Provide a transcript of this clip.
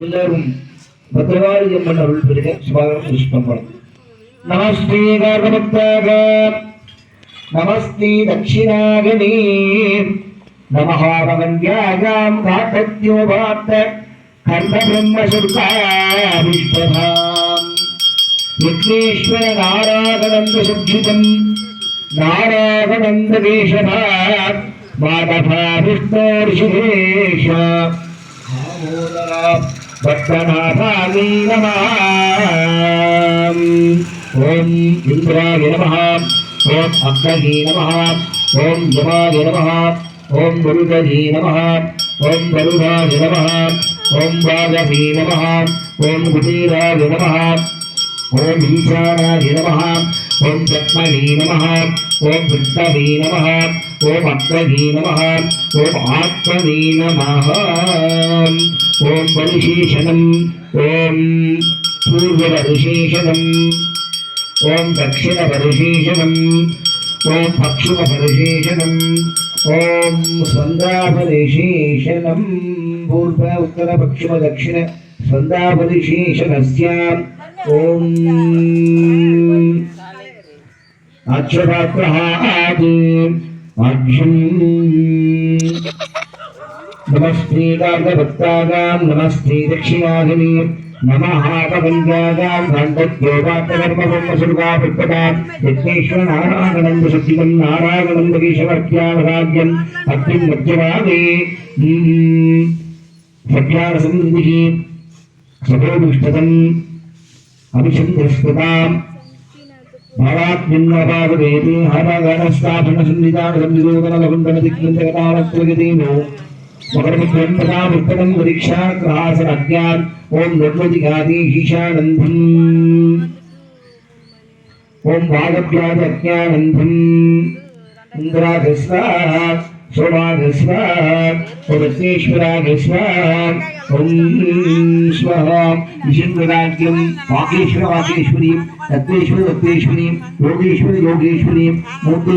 எல்லாரும் பத்ரகாளி அம்மன் அருள் பெருக சுவாகரம் புஷ்பம். நமஸ்தே கார்கபக்தாக நமஸ்தே தட்சிணாகனே நமஹாரவன்யாயாம் காட்டத்யோபாத்த கர்ம பிரம்ம சுர்காவிஷ்பதாம் விக்னேஸ்வர நாராகணந்த சுப்ஜிதம் நாராகணந்த கேசபாத் மாதபா விஷ்ணோர்ஷிதேஷ भक्तनाथाय नमः। ओम इंद्राय नमः, ओम अग्नये नमः, ओम यमाय नमः, ओम गरुडये नमः, ओम गरुडाय नमः, ओम वागवे नमः, ओम कुबेराय नमः, ओम ईशानाय नमः, ओम पद्मने नमः, ओम विष्णवे नमः, ओम अग्नये नमः, ओम आत्मने नमः, ओम परिशेषणम्, ओम पूर्वपरिशेषणम्, ओम दक्षिणपरिशेषणम्, ओम पश्चिमपरिशेषणम्, ओम स्कन्धापरिशेषणम्, पूर्व उत्तर पश्चिम दक्षिण स्कन्धापरिशेषणस्य ओम अक्षरात्रहादि अर्जुन नमस्ते गार्गभक्तागां नमस्ते दक्षिणागिनी नमः पवन्यागां गाण्डद्योगात्तकर्मब्रह्मसुर्गापुष्पदां यज्ञेश्वर नारायणं शक्तिं नारायणं केशवर्त्यावराज्यम् अग्निं मध्यभागे सत्यारसंनिधिः सभोदुष्टतम् अभिषन्द्रस्कृताम् भावात्मिन्नपावदेति हरगणस्थापनसंविधानसंविदोदनलकुण्डनदिग्बन्धकतावत्रगतीनो मकरविद्वन्पदामुत्तमं वरीक्षाग्रहासनज्ञान् ॐ निर्वदिगादीशानन्दम् ॐ वागव्याज अज्ञानन्दम् इन्द्रागस्वाहा सोमागस्वाहा रत्नेश्वरागस्वाहा ॐ स्वाहा विशुद्धराज्यं वागेश्वर वागेश्वरी रत्नेश्वर रत्नेश्वरी योगेश्वर योगेश्वरी मूर्ति